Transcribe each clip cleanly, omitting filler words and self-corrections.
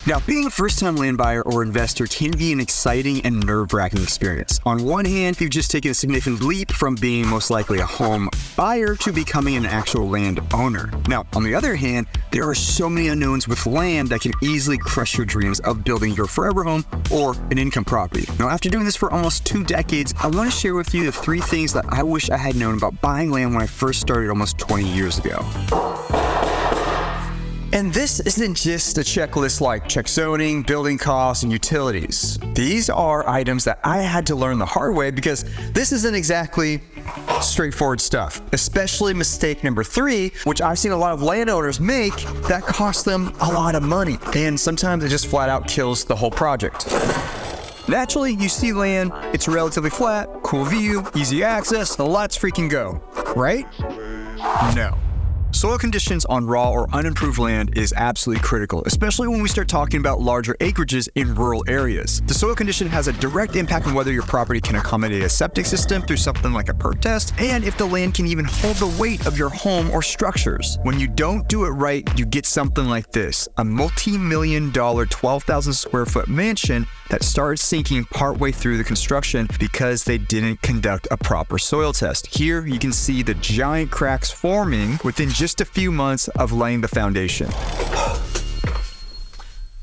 Now, being a first-time land buyer or investor can be an exciting and nerve-wracking experience. On one hand, you've just taken a significant leap from being most likely a home buyer to becoming an actual land owner. Now, on the other hand, there are so many unknowns with land that can easily crush your dreams of building your forever home or an income property. Now, after doing this for almost 2 decades, I want to share with you the 3 things that I wish I had known about buying land when I first started almost 20 years ago. And this isn't just a checklist like check zoning, building costs, and utilities. These are items that I had to learn the hard way because this isn't exactly straightforward stuff, especially mistake number 3, which I've seen a lot of landowners make that costs them a lot of money. And sometimes it just flat out kills the whole project. Naturally, you see land, it's relatively flat, cool view, easy access, let's freaking go, right? No. Soil conditions on raw or unimproved land is absolutely critical, especially when we start talking about larger acreages in rural areas. The soil condition has a direct impact on whether your property can accommodate a septic system through something like a perk test, and if the land can even hold the weight of your home or structures. When you don't do it right, you get something like this, a multi-million-dollar 12,000 square foot mansion that started sinking partway through the construction because they didn't conduct a proper soil test. Here you can see the giant cracks forming within just a few months of laying the foundation.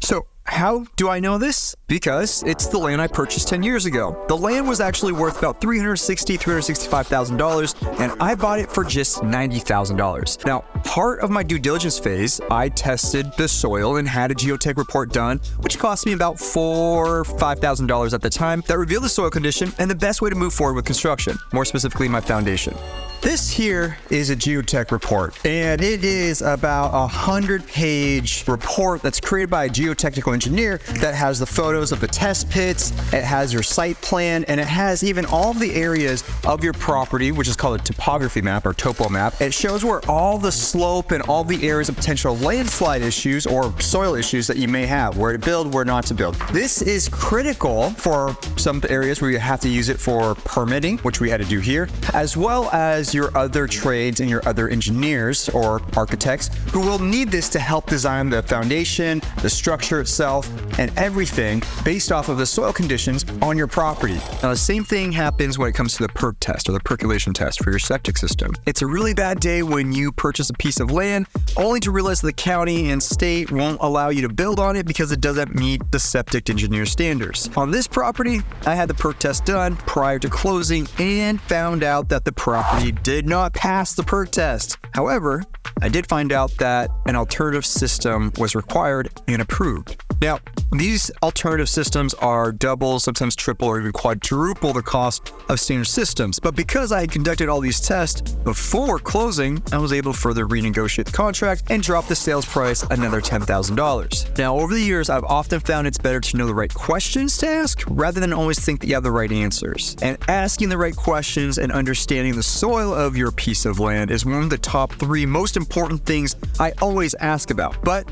So, how do I know this? Because it's the land I purchased 10 years ago. The land was actually worth about $365,000, and I bought it for just $90,000. Now, part of my due diligence phase, I tested the soil and had a geotech report done, which cost me about $4,000 or $5,000 at the time, that revealed the soil condition and the best way to move forward with construction, more specifically my foundation. This here is a geotech report, and it is about a 100-page report that's created by a geotechnical engineer that has the photos of the test pits, it has your site plan, and it has even all the areas of your property, which is called a topography map or topo map. It shows where all the slope and all the areas of potential landslide issues or soil issues that you may have, where to build, where not to build. This is critical for some areas where you have to use it for permitting, which we had to do here, as well as your other trades and your other engineers or architects who will need this to help design the foundation, the structure itself, and everything based off of the soil conditions on your property. Now, the same thing happens when it comes to the perk test or the percolation test for your septic system. It's a really bad day when you purchase a piece of land only to realize the county and state won't allow you to build on it because it doesn't meet the septic engineer standards. On this property, I had the perk test done prior to closing and found out that the property did not pass the perk test. However, I did find out that an alternative system was required and approved. Now, these alternative systems are double, sometimes triple, or even quadruple the cost of standard systems. But because I had conducted all these tests before closing, I was able to further renegotiate the contract and drop the sales price another $10,000. Now, over the years, I've often found it's better to know the right questions to ask rather than always think that you have the right answers. And asking the right questions and understanding the soil of your piece of land is one of the top 3 most important things I always ask about. But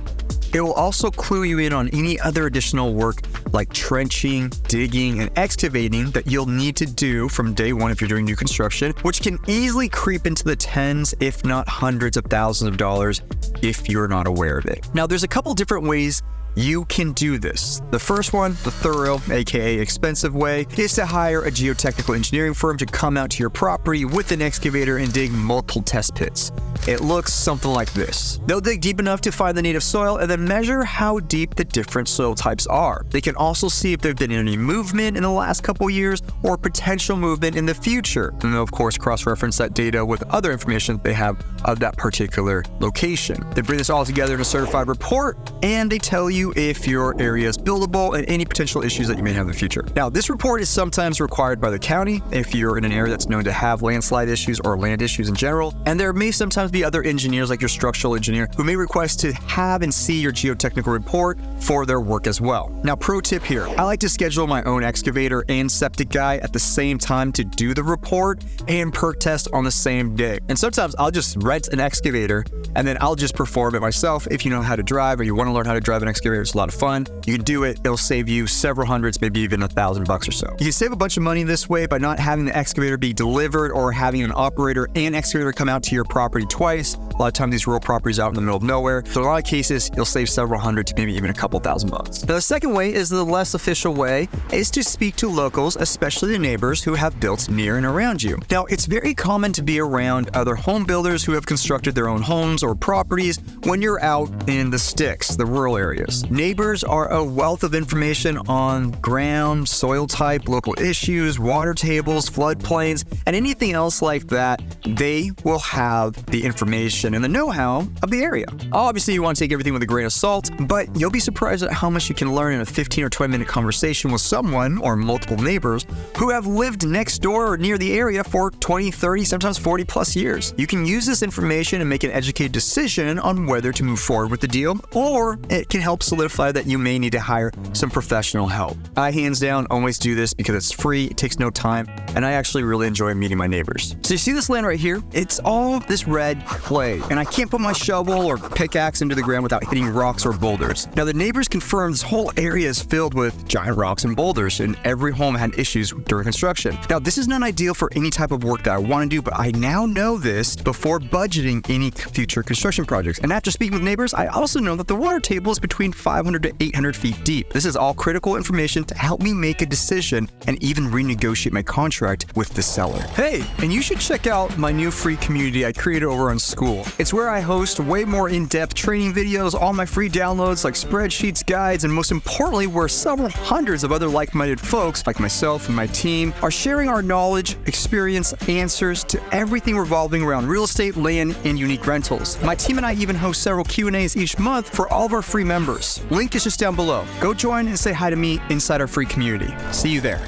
it will also clue you in on any other additional work like trenching, digging, and excavating that you'll need to do from day one if you're doing new construction, which can easily creep into the tens, if not hundreds of thousands of dollars if you're not aware of it. Now, there's a couple different ways you can do this. The first one, the thorough, aka expensive way, is to hire a geotechnical engineering firm to come out to your property with an excavator and dig multiple test pits. It looks something like this. They'll dig deep enough to find the native soil and then measure how deep the different soil types are. They can also see if there's been any movement in the last couple years or potential movement in the future. And they'll, of course, cross-reference that data with other information they have of that particular location. They bring this all together in a certified report, and they tell you if your area is buildable and any potential issues that you may have in the future. Now, this report is sometimes required by the county if you're in an area that's known to have landslide issues or land issues in general, and there may sometimes be other engineers like your structural engineer who may request to have and see your geotechnical report for their work as well. Now, pro tip here, I like to schedule my own excavator and septic guy at the same time to do the report and perk test on the same day. And sometimes I'll just rent an excavator and then I'll just perform it myself if you know how to drive or you want to learn how to drive an excavator. excavator. It's a lot of fun. You can do it. It'll save you several hundreds, maybe even $1,000 or so. You can save a bunch of money this way by not having the excavator be delivered or having an operator and excavator come out to your property twice. A lot of times these rural properties out in the middle of nowhere. So in a lot of cases, you'll save several hundred to maybe even a couple $1,000. Now, the second way is the less official way, is to speak to locals, especially the neighbors who have built near and around you. Now, it's very common to be around other home builders who have constructed their own homes or properties when you're out in the sticks, the rural areas. Neighbors are a wealth of information on ground, soil type, local issues, water tables, floodplains, and anything else like that. They will have the information and the know-how of the area. Obviously, you want to take everything with a grain of salt, but you'll be surprised at how much you can learn in a 15 or 20-minute conversation with someone or multiple neighbors who have lived next door or near the area for 20, 30, sometimes 40 plus years. You can use this information and make an educated decision on whether to move forward with the deal, or it can help solidify that you may need to hire some professional help. I hands down always do this because it's free, it takes no time, and I actually really enjoy meeting my neighbors. So you see this land right here? It's all this red clay, and I can't put my shovel or pickaxe into the ground without hitting rocks or boulders. Now, the neighbors confirm this whole area is filled with giant rocks and boulders, and every home had issues during construction. Now, this is not ideal for any type of work that I want to do, but I now know this before budgeting any future construction projects. And after speaking with neighbors, I also know that the water table is between 500 to 800 feet deep. This is all critical information to help me make a decision and even renegotiate my contract with the seller. Hey, and you should check out my new free community I created over on School. It's where I host way more in-depth training videos, all my free downloads like spreadsheets, guides, and most importantly, where several hundreds of other like-minded folks like myself and my team are sharing our knowledge, experience, answers to everything revolving around real estate, land, and unique rentals. My team and I even host several Q&As each month for all of our free members. Link is just down below. Go join and say hi to me inside our free community. See you there.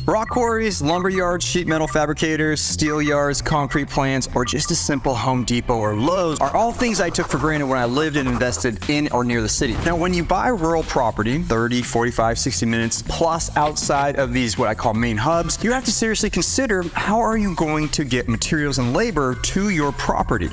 Rock quarries, lumber yards, sheet metal fabricators, steel yards, concrete plants, or just a simple Home Depot or Lowe's are all things I took for granted when I lived and invested in or near the city. Now, when you buy rural property, 30, 45, 60 minutes plus outside of these what I call main hubs, you have to seriously consider how are you going to get materials and labor to your property.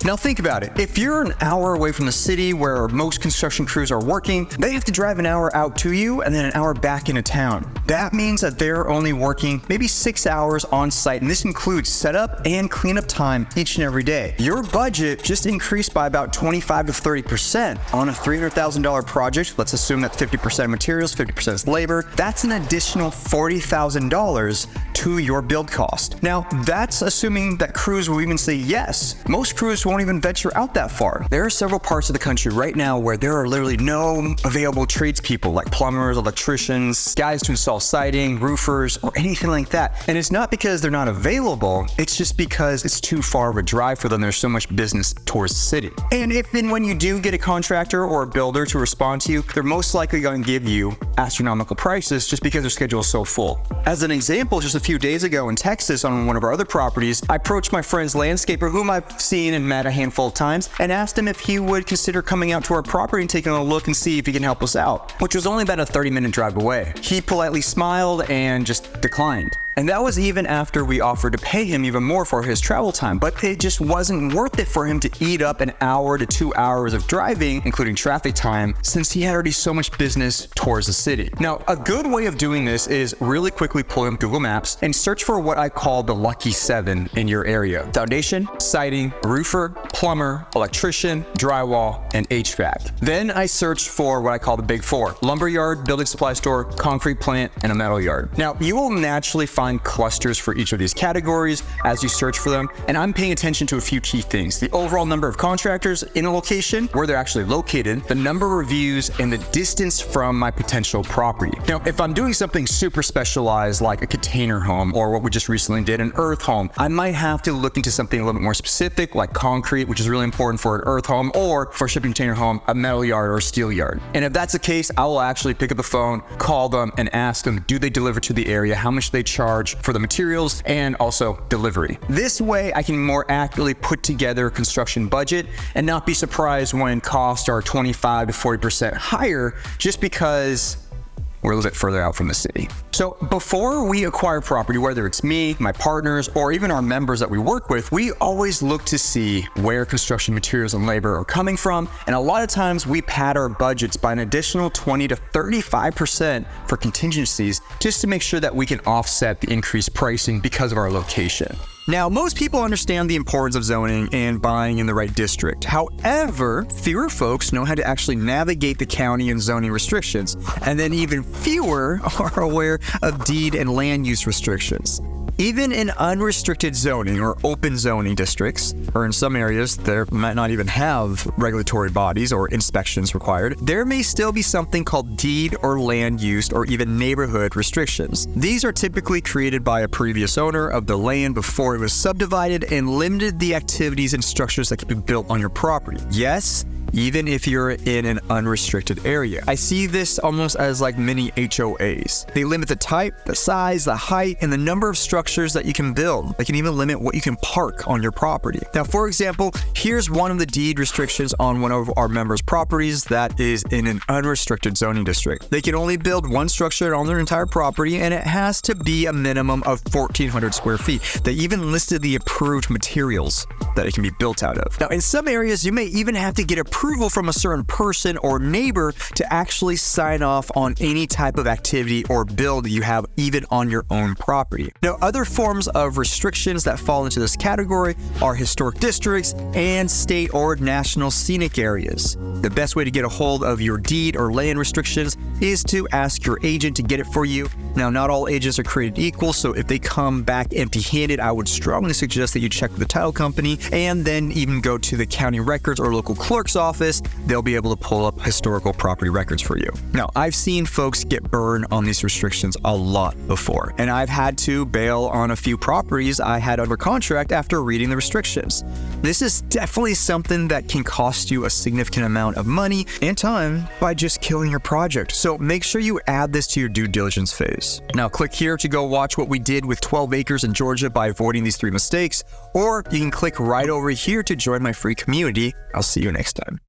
Now think about it. If you're an hour away from the city where most construction crews are working, they have to drive an hour out to you and then an hour back into town. That means that they're only working maybe 6 hours on site, and this includes setup and cleanup time each and every day. Your budget just increased by about 25 to 30% on a $300,000 project. Let's assume that 50% materials, 50% is labor. That's an additional $40,000 to your build cost. Now, that's assuming that crews will even say yes. Most crews won't even venture out that far. There are several parts of the country right now where there are literally no available tradespeople like plumbers, electricians, guys to install siding, roofers, or anything like that. And it's not because they're not available, it's just because it's too far of a drive for them. There's so much business towards the city. And if and when you do get a contractor or a builder to respond to you, they're most likely going to give you astronomical prices just because their schedule is so full. As an example, just a few days ago in Texas on one of our other properties, I approached my friend's landscaper, whom I've seen and met a handful of times, and asked him if he would consider coming out to our property and taking a look and see if he can help us out, which was only about a 30-minute drive away. He politely smiled and just declined. And that was even after we offered to pay him even more for his travel time, but it just wasn't worth it for him to eat up an hour to 2 hours of driving, including traffic time, since he had already so much business towards the city. Now, a good way of doing this is really quickly pull up Google Maps and search for what I call the lucky 7 in your area: foundation, siding, roofer, plumber, electrician, drywall, and HVAC. Then I searched for what I call the big 4: lumber yard, building supply store, concrete plant, and a metal yard. Now, you will naturally find clusters for each of these categories as you search for them, and I'm paying attention to a few key things: the overall number of contractors in a location, where they're actually located, the number of reviews, and the distance from my potential property. Now, if I'm doing something super specialized like a container home or what we just recently did, an earth home, I might have to look into something a little bit more specific like concrete, which is really important for an earth home, or for a shipping container home, a metal yard or a steel yard. And if that's the case, I will actually pick up the phone, call them, and ask them, do they deliver to the area? How much they charge for the materials and also delivery. This way I can more accurately put together a construction budget and not be surprised when costs are 25 to 40% higher just because we're a little bit further out from the city. So So before we acquire property, whether it's me, my partners, or even our members that we work with, we always look to see where construction materials and labor are coming from. And a lot of times we pad our budgets by an additional 20 to 35% for contingencies just to make sure that we can offset the increased pricing because of our location. Now, most people understand the importance of zoning and buying in the right district. However, fewer folks know how to actually navigate the county and zoning restrictions, and then even fewer are aware of deed and land use restrictions. Even in unrestricted zoning or open zoning districts, or in some areas there might not even have regulatory bodies or inspections required, there may still be something called deed or land use or even neighborhood restrictions. These are typically created by a previous owner of the land before it was subdivided and limited the activities and structures that could be built on your property. Yes, even if you're in an unrestricted area. I see this almost as like mini HOAs. They limit the type, the size, the height, and the number of structures that you can build. They can even limit what you can park on your property. Now, for example, here's one of the deed restrictions on one of our members' properties that is in an unrestricted zoning district. They can only build one structure on their entire property, and it has to be a minimum of 1,400 square feet. They even listed the approved materials that it can be built out of. Now, in some areas, you may even have to get approval from a certain person or neighbor to actually sign off on any type of activity or build you have even on your own property. Now, other forms of restrictions that fall into this category are historic districts and state or national scenic areas. The best way to get a hold of your deed or land restrictions is to ask your agent to get it for you. Now, not all agents are created equal, so if they come back empty-handed, I would strongly suggest that you check with the title company and then even go to the county records or local clerk's office. They'll be able to pull up historical property records for you. Now, I've seen folks get burned on these restrictions a lot before, and I've had to bail on a few properties I had under contract after reading the restrictions. This is definitely something that can cost you a significant amount of money and time by just killing your project. So make sure you add this to your due diligence phase. Now, click here to go watch what we did with 12 acres in Georgia by avoiding these 3 mistakes, or you can click right over here to join my free community. I'll see you next time.